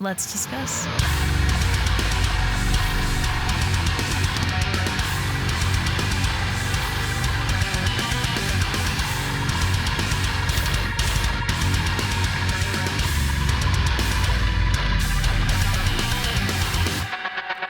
Let's discuss.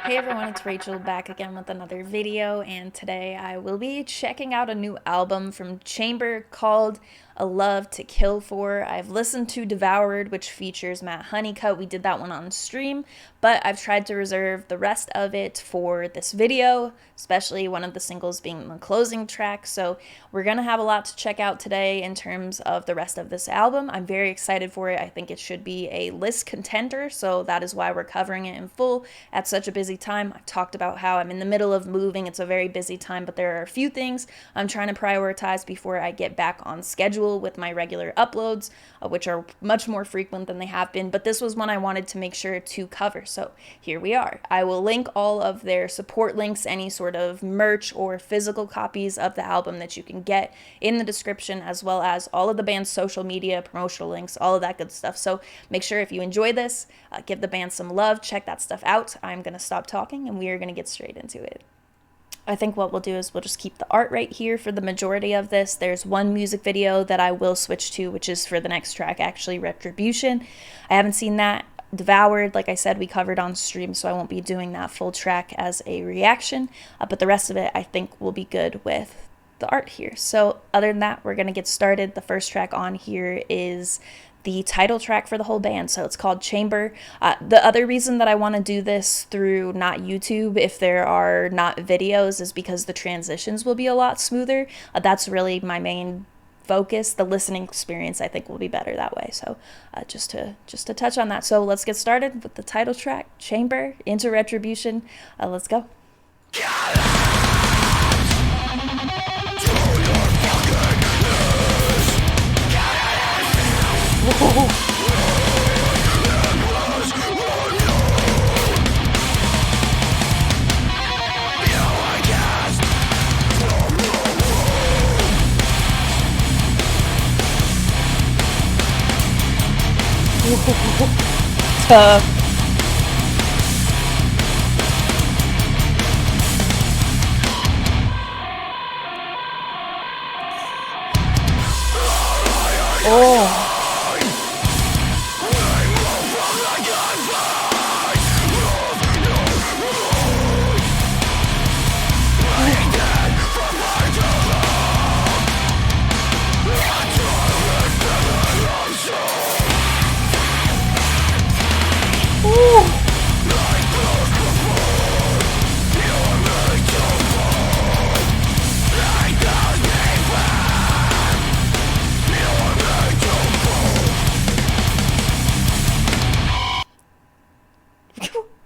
Hey everyone, it's Rachel back again with another video, and today I will be checking out a new album from Chamber called A Love to Kill For. I've listened to Devoured, which features Matt Honeycutt. We did that one on stream, but I've tried to reserve the rest of it for this video, especially one of the singles being the closing track. So we're gonna have a lot to check out today in terms of the rest of this album. I'm very excited for it. I think it should be a list contender, so that is why we're covering it in full at such a busy time. I've talked about how I'm in the middle of moving. It's a very busy time, but there are a few things I'm trying to prioritize before I get back on schedule with my regular uploads, which are much more frequent than they have been, but this was one I wanted to make sure to cover, so here we are. I will link all of their support links, any sort of merch or physical copies of the album that you can get in the description, as well as all of the band's social media, promotional links, all of that good stuff. So make sure if you enjoy this, give the band some love, check that stuff out. I'm going to stop talking and we are going to get straight into it. I think what we'll do is we'll just keep the art right here for the majority of this. There's one music video that I will switch to, which is for the next track, actually, Retribution. I haven't seen that. Devoured, like I said, we covered on stream, so I won't be doing that full track as a reaction, but the rest of it I think will be good with the art here. So other than that, we're going to get started. The first track on here is the title track for the whole band, so it's called Chamber. The other reason that I want to do this through not YouTube, if there are not videos, is because the transitions will be a lot smoother. That's really my main focus. The listening experience I think will be better that way. So just to touch on that. So let's get started with the title track, Chamber, into Retribution. Let's go. Tough. Oh.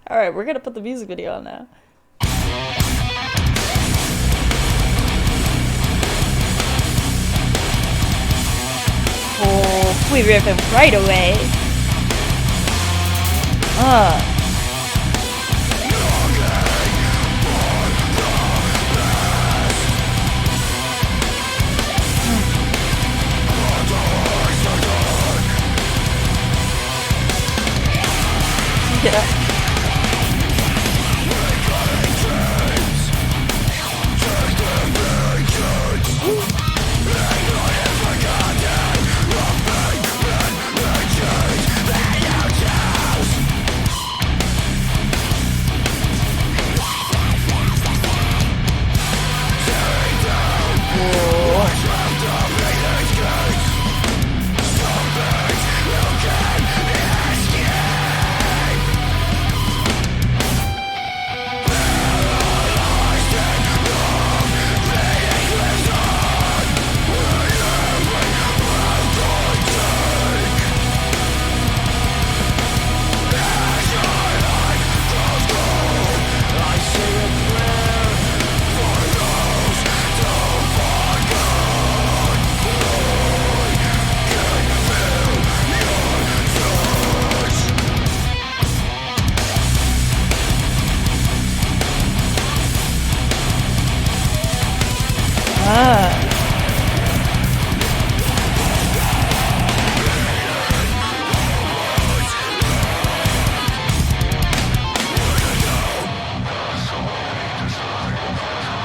All right, we're gonna put the music video on now. Oh, we rip him right away. Yeah.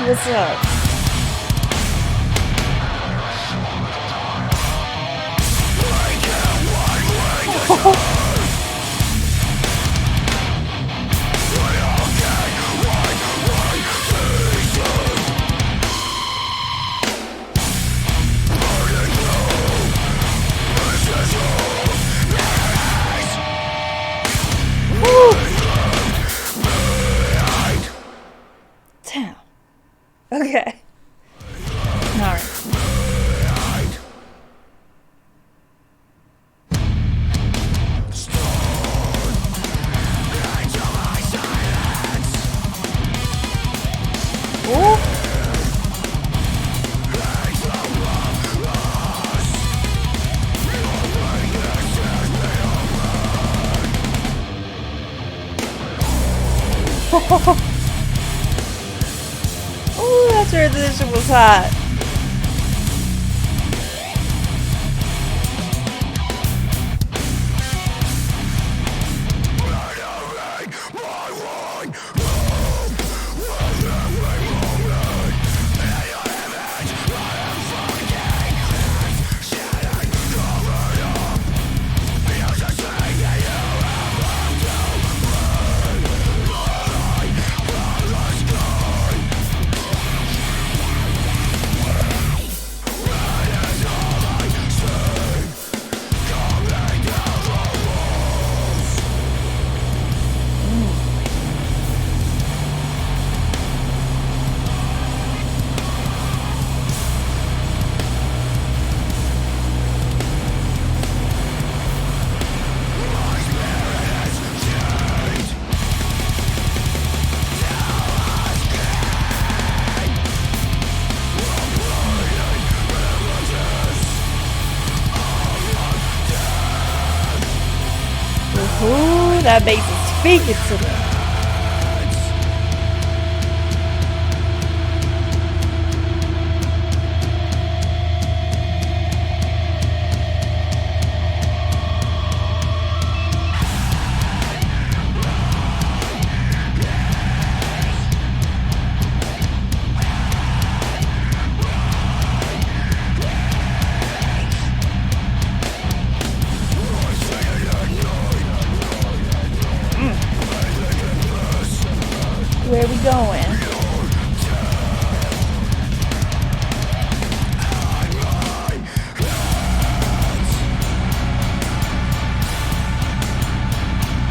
What's up? Damn. Okay. Alright. Ooh, that transition was hot. Ooh, that bass is speaking to me. Where we going?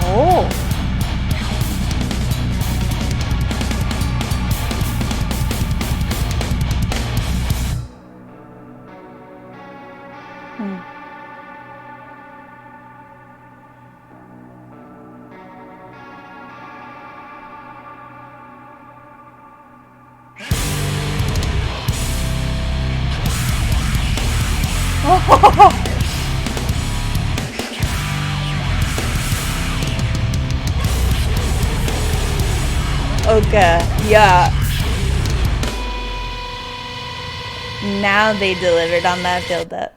Oh. Okay, yeah. Now they delivered on that build-up.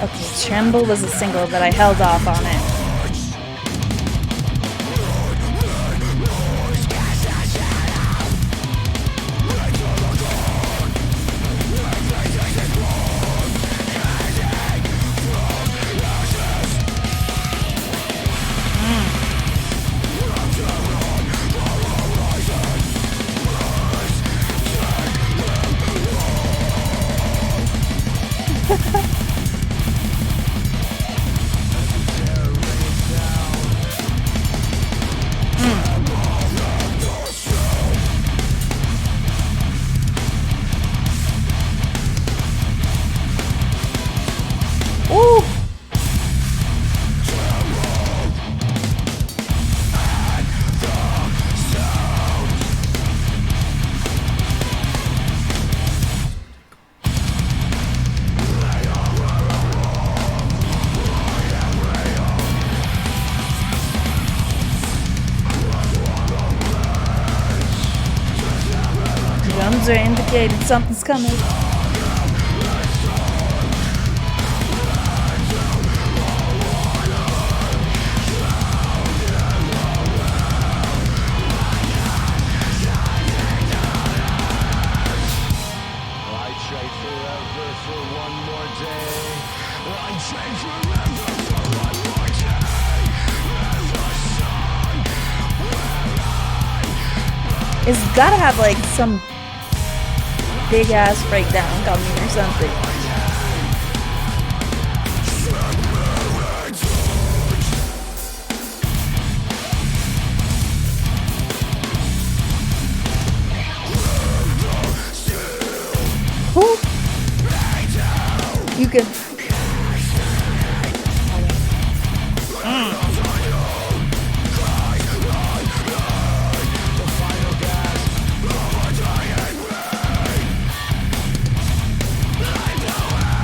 Okay, Tremble was a single, but I held off on it. Drums are indicating something's coming. It's gotta have like some big ass breakdown coming or something. Whew. You could.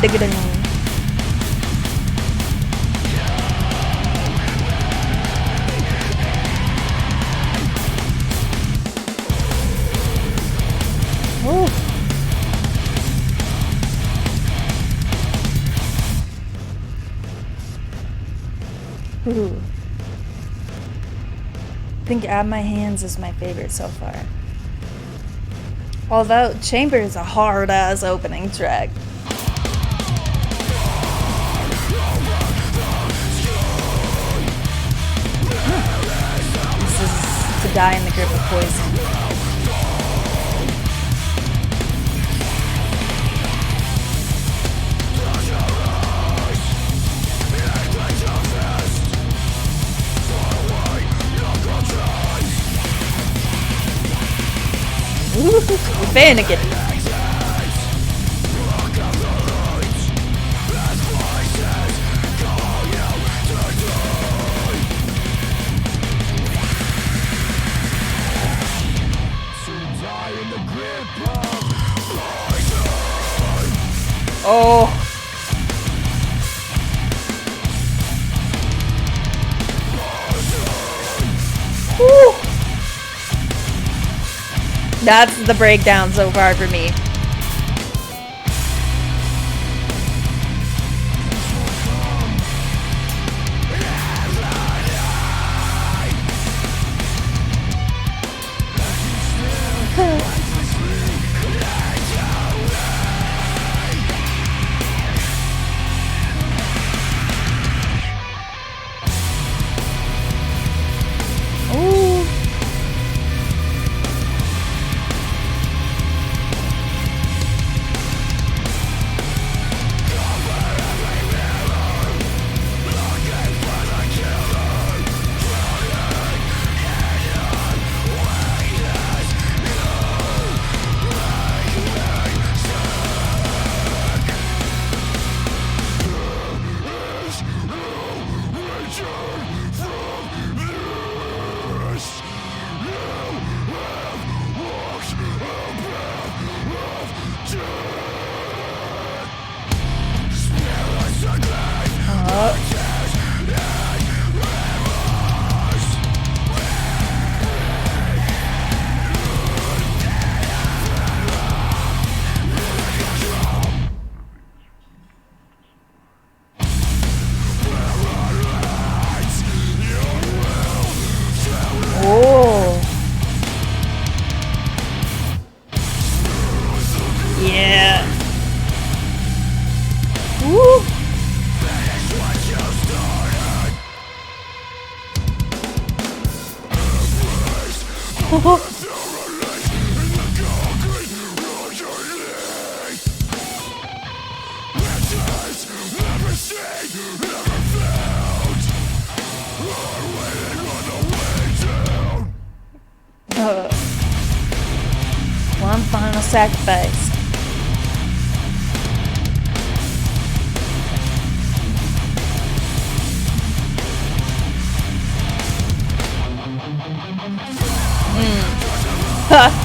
Dig-a-ding. Ooh. Ooh. I think At My Hands is my favorite so far. Although Chamber is a hard ass opening track. This is to die in the grip of poison. Ooh, panicking. Oh. Whew. That's the breakdown so far for me. One final sacrifice. Ha!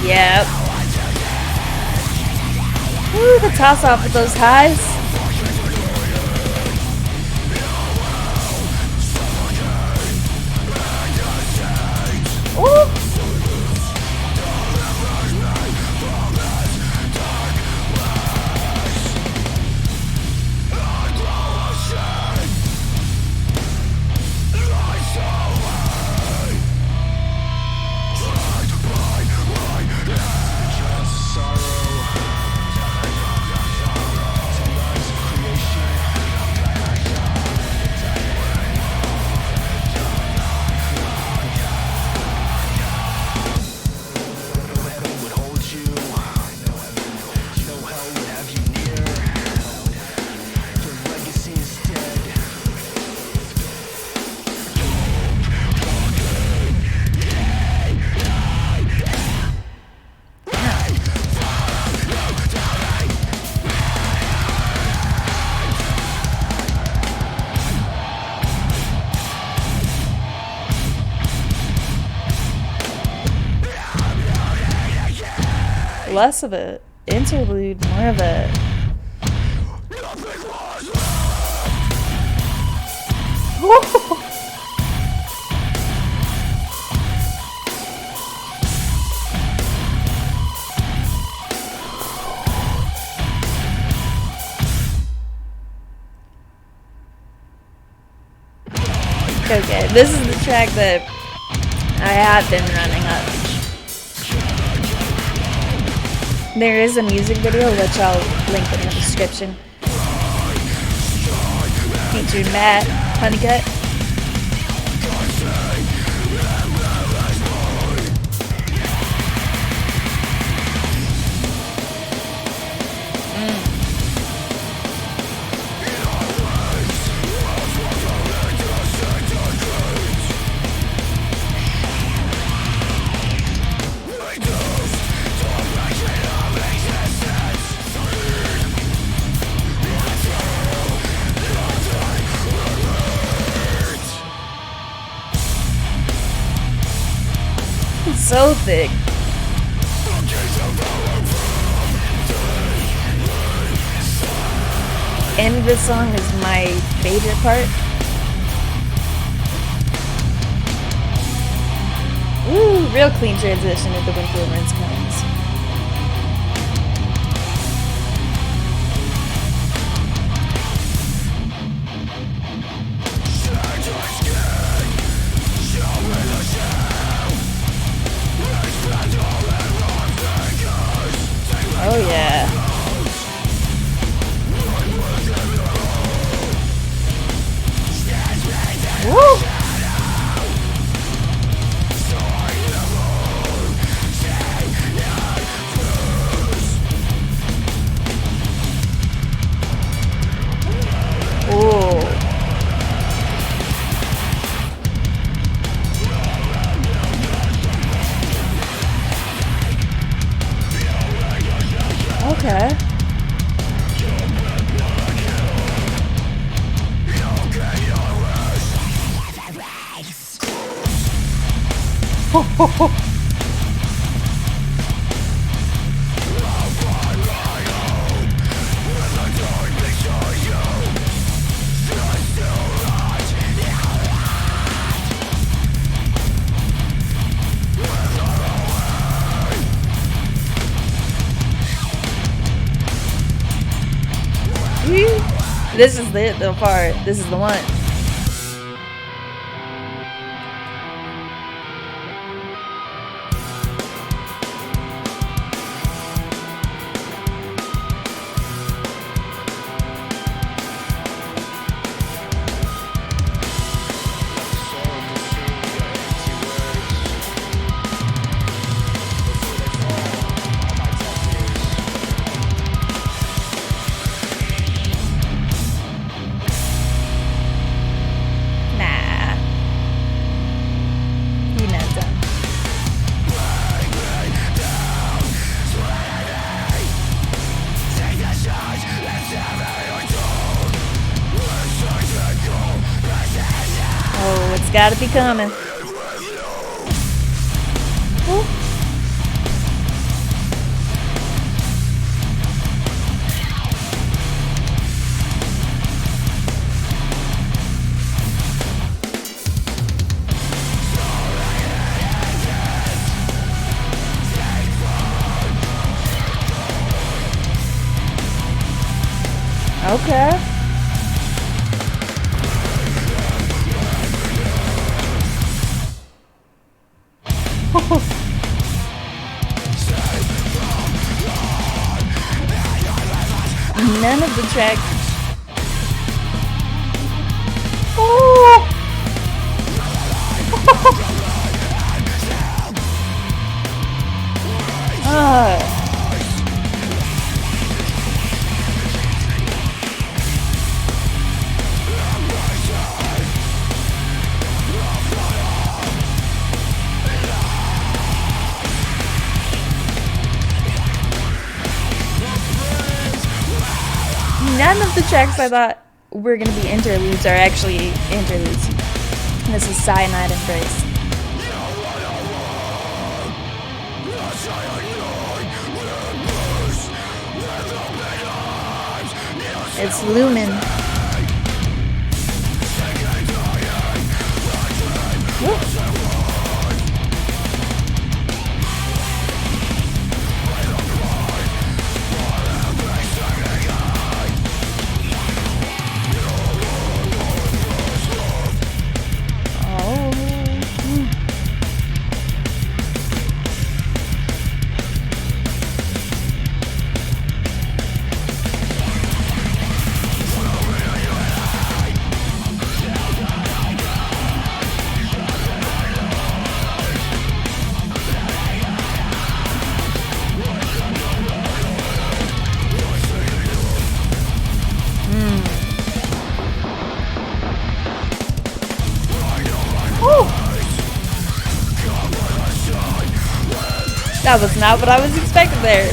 Yep. Ooh, the toss off with those highs. Ooh. Less of an interlude, more of a... Okay, this is the track that I have been running up. There is a music video which I'll link in the description. Featured Matt Honeycutt. So thick. End of this song is my favorite part. Ooh, real clean transition if the When Deliverance comes. Oh yeah. Woo! Ooh. Okay. This is the part. This is the one. Oh, it's gotta be coming. Ooh. Okay. None of the tracks. Oh. None of the tracks I thought were going to be interludes are actually interludes. This is Cyanide Embrace. It's Lumen. Woo. That was not what I was expecting there.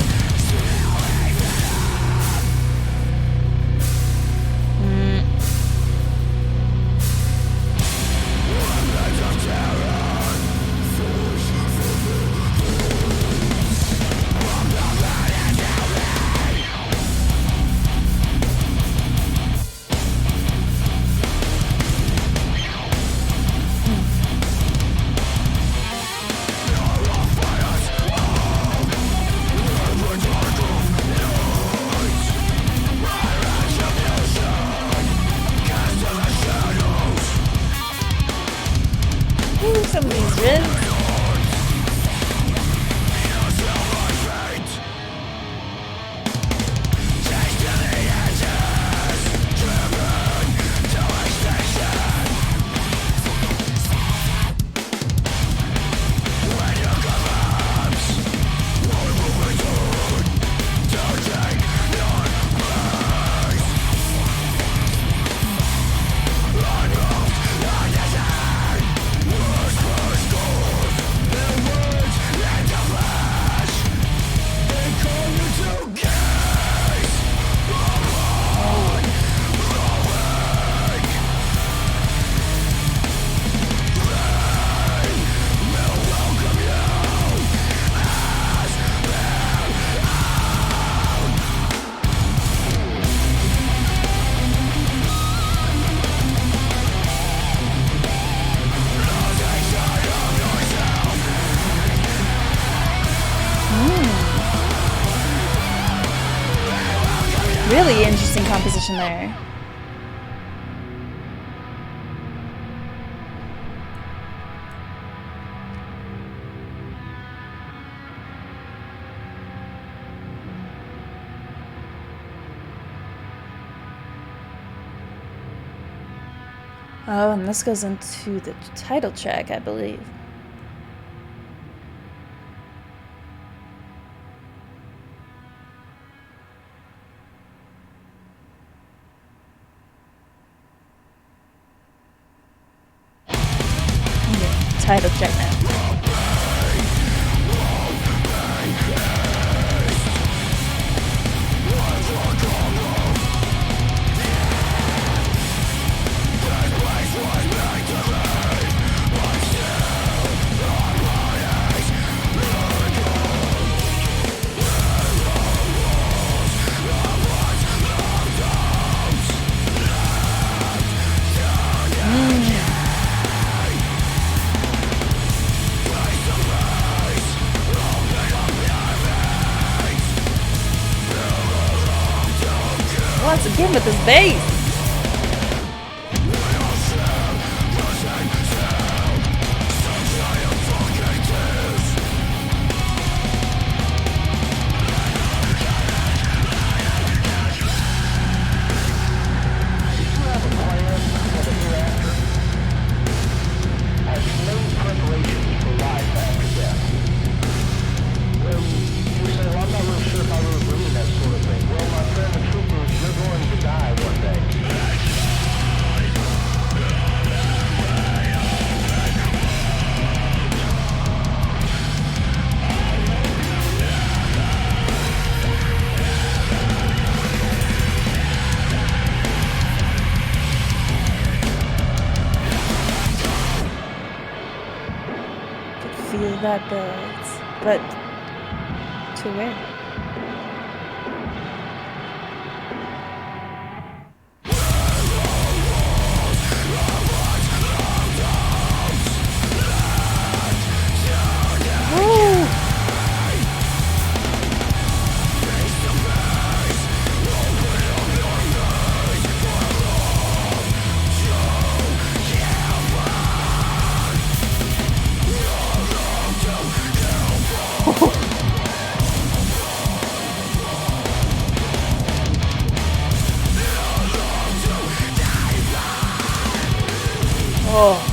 Some of these riffs. Really interesting composition there. Oh, and this goes into the title track, I believe. Title track now. once again with this bass. Feel that builds, but to where? Oh.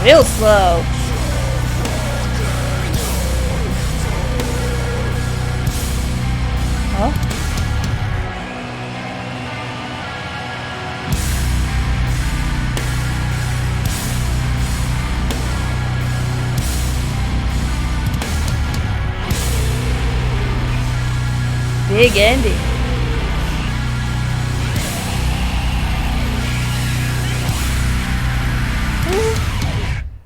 Real slow. Oh. Big ending.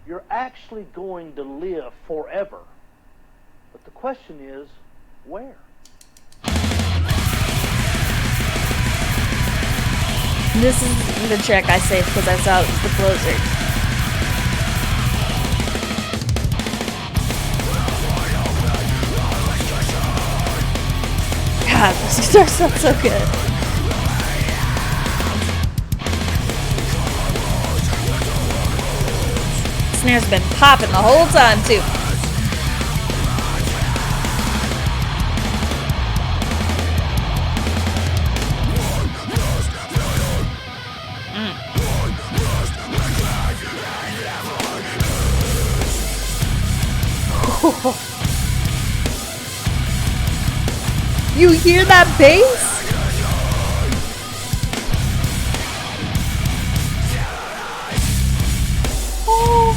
You're actually going to live forever. But the question is, where? This is the track I saved because I saw it was the closer. God, this guitar sounds so good. Snare's been popping the whole time too. You hear that bass? Oh.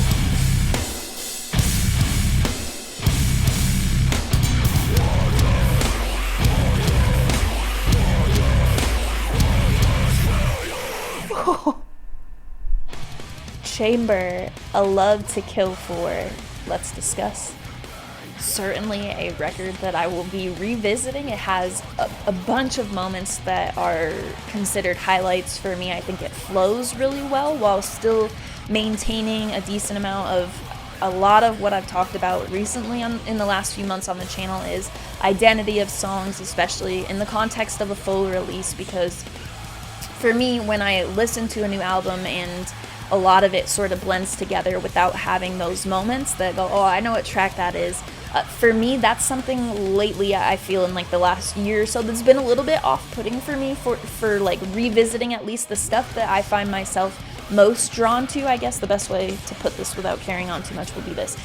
Chamber, A Love to Kill For. Let's discuss. Certainly a record that I will be revisiting. It has a bunch of moments that are considered highlights for me. I think it flows really well while still maintaining a decent amount of a lot of what I've talked about recently in the last few months on the channel is identity of songs, especially in the context of a full release, because for me, when I listen to a new album and a lot of it sort of blends together without having those moments that go, oh, I know what track that is. For me, that's something lately I feel in like the last year or so that's been a little bit off-putting for me for like revisiting at least the stuff that I find myself most drawn to. I guess the best way to put this without carrying on too much would be this.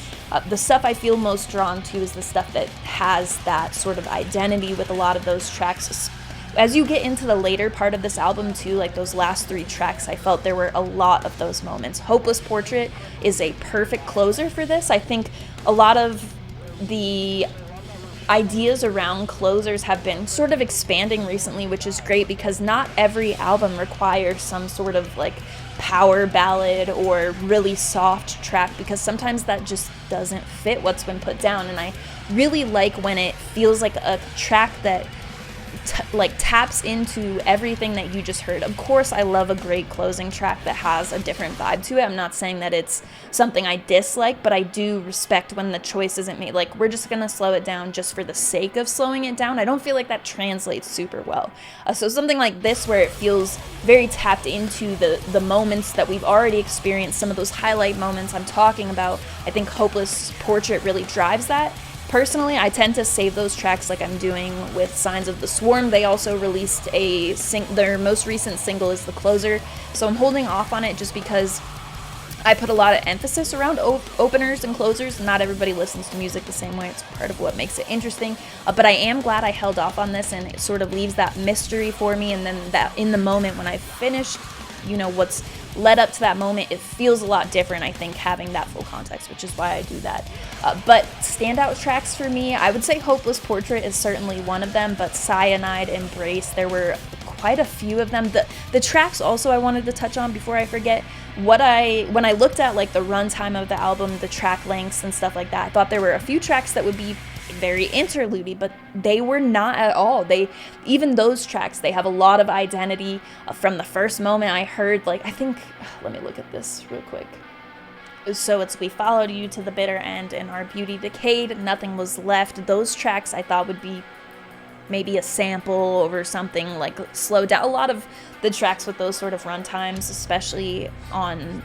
The stuff I feel most drawn to is the stuff that has that sort of identity with a lot of those tracks. As you get into the later part of this album too, like those last 3 tracks, I felt there were a lot of those moments. Hopeless Portrait is a perfect closer for this. I think a lot of the ideas around closers have been sort of expanding recently, which is great because not every album requires some sort of like power ballad or really soft track, because sometimes that just doesn't fit what's been put down. And I really like when it feels like a track that taps into everything that you just heard. Of course, I love a great closing track that has a different vibe to it. I'm not saying that it's something I dislike, but I do respect when the choice isn't made. Like, we're just gonna slow it down just for the sake of slowing it down. I don't feel like that translates super well. So something like this, where it feels very tapped into the moments that we've already experienced, some of those highlight moments I'm talking about, I think Hopeless Portrait really drives that. Personally, I tend to save those tracks like I'm doing with Signs of the Swarm. They also released their most recent single is The Closer, so I'm holding off on it just because I put a lot of emphasis around openers and closers. Not everybody listens to music the same way. It's part of what makes it interesting. But I am glad I held off on this, and it sort of leaves that mystery for me, and then that in the moment when I finished, what's led up to that moment, it feels a lot different, I think, having that full context, which is why I do that. But standout tracks for me, I would say Hopeless Portrait is certainly one of them, but Cyanide Embrace, there were quite a few of them. The tracks also I wanted to touch on before I forget, when I looked at like the runtime of the album, the track lengths and stuff like that, I thought there were a few tracks that would be very interlude-y, but they were not at all. Even those tracks, they have a lot of identity. From the first moment I heard, let me look at this real quick. So it's We Followed You to the Bitter End and Our Beauty Decayed, Nothing Was Left. Those tracks I thought would be maybe a sample over something like slowed down. A lot of the tracks with those sort of runtimes, especially on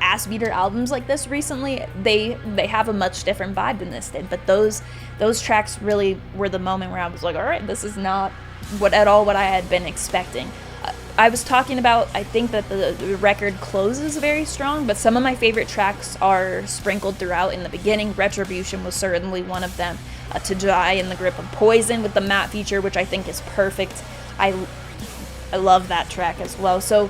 ass beater albums like this recently, they have a much different vibe than this did. But those tracks really were the moment where I was like, all right, this is not what I had been expecting. I was talking about, I think that the record closes very strong, but some of my favorite tracks are sprinkled throughout in the beginning. Retribution was certainly one of them. To Die in the Grip of Poison with the Matt feature, which I think is perfect. I love that track as well. So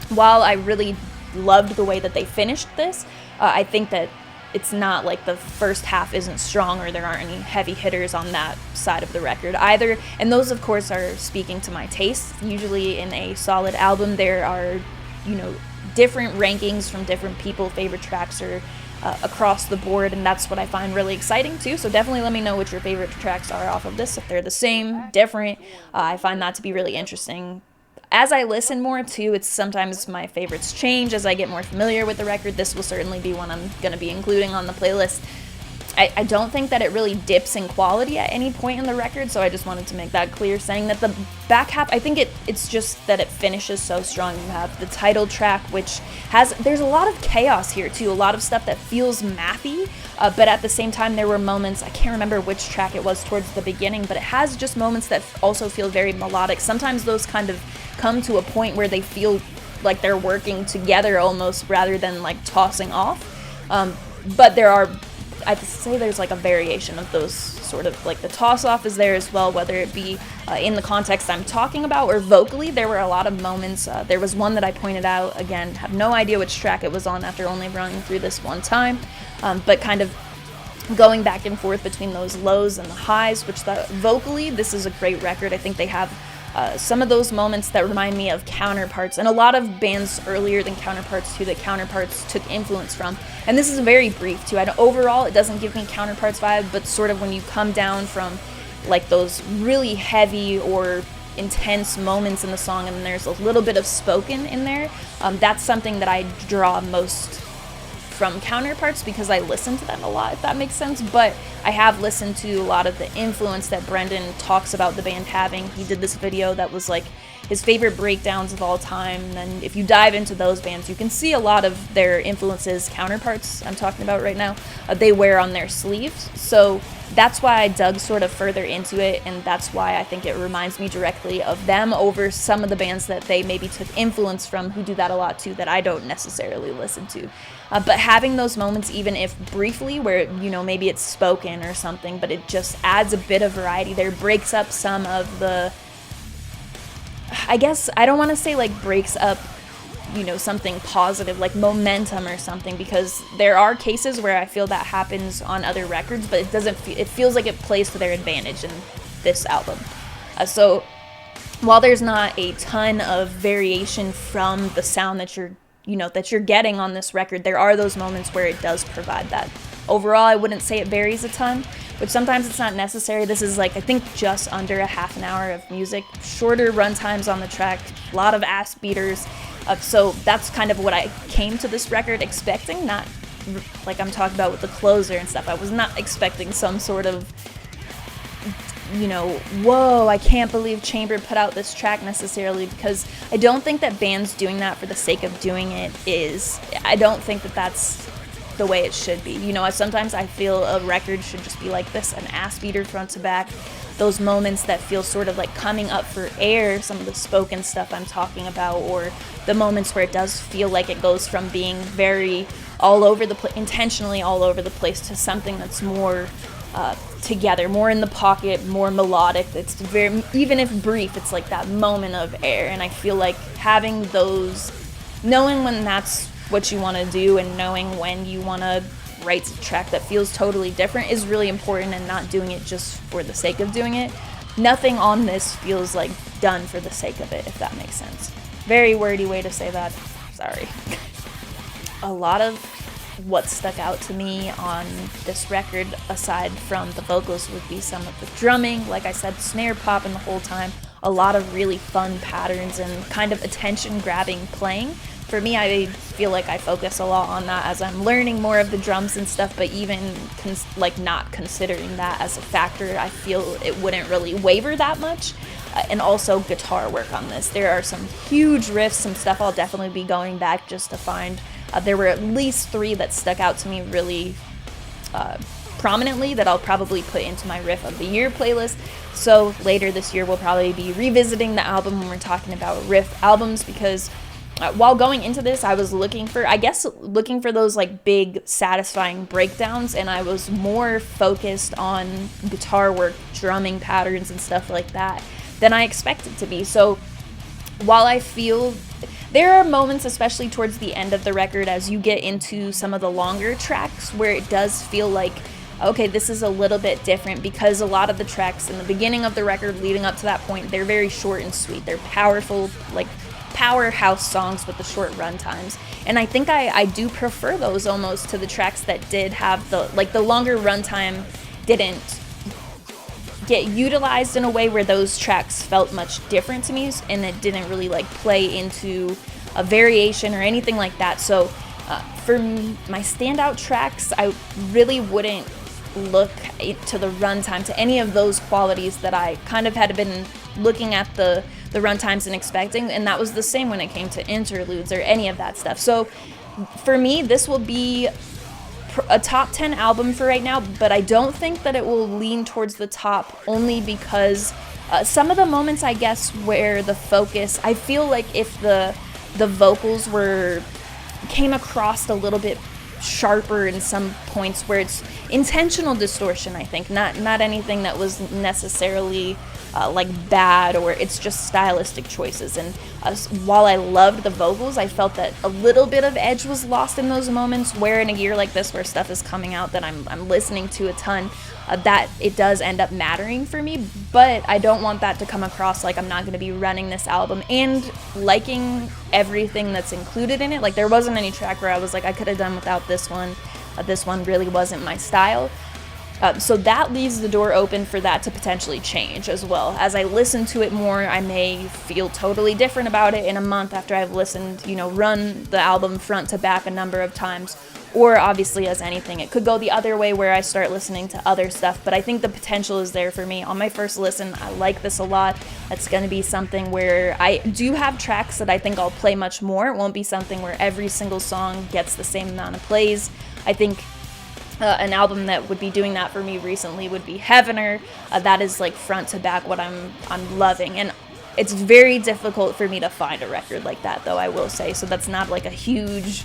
while I really loved the way that they finished this, I think that it's not like the first half isn't strong or there aren't any heavy hitters on that side of the record either. And those, of course, are speaking to my taste. Usually in a solid album, there are, different rankings from different people. Favorite tracks are across the board, and that's what I find really exciting too. So definitely let me know what your favorite tracks are off of this. If they're the same, different, I find that to be really interesting. As I listen more too, it's sometimes my favorites change as I get more familiar with the record. This will certainly be one I'm going to be including on the playlist. I don't think that it really dips in quality at any point in the record, so I just wanted to make that clear, saying that the back half, I think it's just that it finishes so strong. You have the title track, which there's a lot of chaos here too, a lot of stuff that feels mathy, but at the same time there were moments, I can't remember which track it was towards the beginning, but it has just moments that also feel very melodic. Sometimes those kind of come to a point where they feel like they're working together almost rather than like tossing off, but I'd say there's like a variation of those sort of, like the toss-off is there as well, whether it be in the context I'm talking about or vocally. There were a lot of moments. There was one that I pointed out, again, have no idea which track it was on after only running through this one time, but kind of going back and forth between those lows and the highs, which vocally, this is a great record. I think they have some of those moments that remind me of Counterparts, and a lot of bands earlier than Counterparts too that Counterparts took influence from. And this is very brief too. Overall, it doesn't give me Counterparts vibe, but sort of when you come down from like those really heavy or intense moments in the song and there's a little bit of spoken in there, that's something that I draw most from Counterparts because I listen to them a lot, if that makes sense. But I have listened to a lot of the influence that Brendan talks about the band having. He did this video that was like his favorite breakdowns of all time. And then if you dive into those bands, you can see a lot of their influences, counterparts I'm talking about right now, they wear on their sleeves. So that's why I dug sort of further into it, and that's why I think it reminds me directly of them over some of the bands that they maybe took influence from, who do that a lot too, that I don't necessarily listen to. But having those moments, even if briefly, where, you know, maybe it's spoken or something, but it just adds a bit of variety there, breaks up some of the, I guess, I don't want to say like breaks up, you know, something positive like momentum or something, because there are cases where I feel that happens on other records, but it doesn't it feels like it plays to their advantage in this album. So while there's not a ton of variation from the sound that you're getting on this record, there are those moments where it does provide that. Overall, I wouldn't say it varies a ton, but sometimes it's not necessary. This is like, I think, just under a half an hour of music, shorter run times on the track, a lot of ass beaters. So that's kind of what I came to this record expecting, not like I'm talking about with the closer and stuff. I was not expecting some sort of, you know, whoa, I can't believe Chamber put out this track necessarily, because I don't think that bands doing that for the sake of doing it I don't think that that's the way it should be. You know, sometimes I feel a record should just be like this, an ass beater front to back. Those moments that feel sort of like coming up for air, some of the spoken stuff I'm talking about, or the moments where it does feel like it goes from being very all over the place, intentionally all over the place, to something that's more together, more in the pocket, more melodic. It's very, even if brief, it's like that moment of air. And I feel like having those, knowing when that's what you want to do and knowing when you want to write a track that feels totally different is really important, and not doing it just for the sake of doing it. Nothing on this feels like done for the sake of it, if that makes sense. Very wordy way to say that. Sorry. A lot of what stuck out to me on this record, aside from the vocals, would be some of the drumming. Like I said, snare popping the whole time. A lot of really fun patterns and kind of attention-grabbing playing. For me, I feel like I focus a lot on that as I'm learning more of the drums and stuff, but even not considering that as a factor, I feel it wouldn't really waver that much. And also guitar work on this. There are some huge riffs, some stuff I'll definitely be going back just to find. There were at least 3 that stuck out to me really prominently that I'll probably put into my Riff of the Year playlist. So later this year, we'll probably be revisiting the album when we're talking about riff albums, because while going into this, I was looking for those like big, satisfying breakdowns, and I was more focused on guitar work, drumming patterns, and stuff like that than I expected to be. So while I feel there are moments, especially towards the end of the record, as you get into some of the longer tracks, where it does feel like, okay, this is a little bit different, because a lot of the tracks in the beginning of the record leading up to that point, they're very short and sweet. They're powerful, like powerhouse songs with the short run times, and I think I do prefer those almost to the tracks that did have the longer runtime didn't get utilized in a way where those tracks felt much different to me, and it didn't really like play into a variation or anything like that. So for my standout tracks, I really wouldn't look to the runtime, to any of those qualities that I kind of had been looking at the runtimes and expecting, and that was the same when it came to interludes or any of that stuff. So for me, this will be a top 10 album for right now, but I don't think that it will lean towards the top, only because some of the moments, I guess, where the focus, I feel like if the vocals came across a little bit sharper in some points where it's intentional distortion, I think, not anything that was necessarily like bad, or it's just stylistic choices. And while I loved the vocals, I felt that a little bit of edge was lost in those moments, where in a year like this, where stuff is coming out that I'm listening to a ton, that it does end up mattering for me. But I don't want that to come across like I'm not going to be running this album and liking everything that's included in it. Like, there wasn't any track where I was like, I could have done without this one. This one really wasn't my style. So that leaves the door open for that to potentially change as well. As I listen to it more, I may feel totally different about it in a month after I've listened, run the album front to back a number of times. Or obviously, as anything, it could go the other way where I start listening to other stuff, but I think the potential is there for me. On my first listen, I like this a lot. It's going to be something where I do have tracks that I think I'll play much more. It won't be something where every single song gets the same amount of plays. I think an album that would be doing that for me recently would be Heavener. That is like front to back what I'm loving, and it's very difficult for me to find a record like that, though, I will say. So that's not like a huge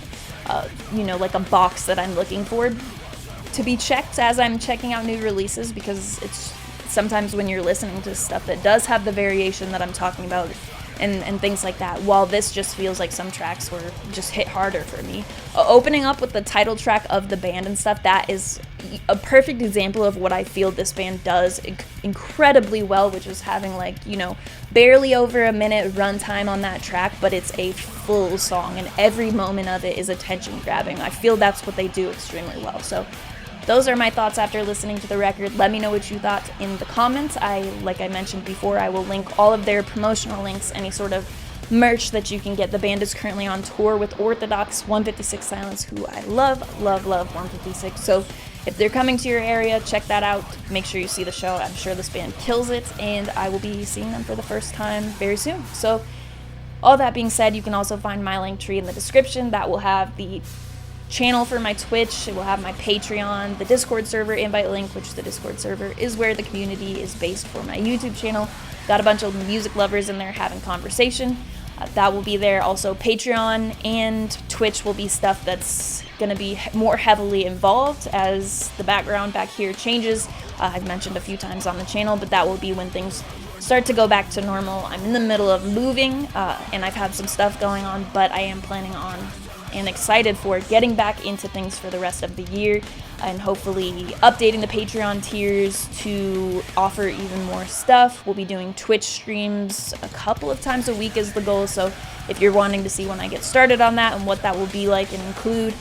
like a box that I'm looking for to be checked as I'm checking out new releases, because it's sometimes when you're listening to stuff that does have the variation that I'm talking about and things like that, while this just feels like some tracks were just hit harder for me. Opening up with the title track of the band and stuff, that is a perfect example of what I feel this band does incredibly well, which is having barely over a minute runtime on that track, but it's a full song and every moment of it is attention grabbing. I feel that's what they do extremely well. So those are my thoughts after listening to the record. Let me know what you thought in the comments. Like I mentioned before, I will link all of their promotional links, any sort of merch that you can get. The band is currently on tour with Orthodox, 156 Silence, who I love 156. So if they're coming to your area, check that out. Make sure you see the show. I'm sure this band kills it, and I will be seeing them for the first time very soon. So all that being said, you can also find my link tree in the description. That will have the channel for my Twitch, it will have my Patreon, the Discord server invite link, which the Discord server is where the community is based for my YouTube channel. Got a bunch of music lovers in there having conversation. That will be there. Also, Patreon and Twitch will be stuff that's going to be more heavily involved as the background back here changes. I've mentioned a few times on the channel, but that will be when things start to go back to normal. I'm in the middle of moving, and I've had some stuff going on, but I am planning on and excited for getting back into things for the rest of the year, and hopefully updating the Patreon tiers to offer even more stuff. We'll be doing Twitch streams a couple of times a week is the goal, so if you're wanting to see when I get started on that and what that will be like and include,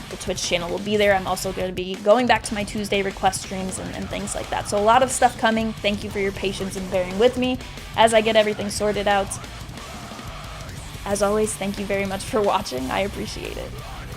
the Twitch channel will be there. I'm also going to be going back to my Tuesday request streams and things like that. So a lot of stuff coming. Thank you for your patience and bearing with me as I get everything sorted out. As always, thank you very much for watching. I appreciate it.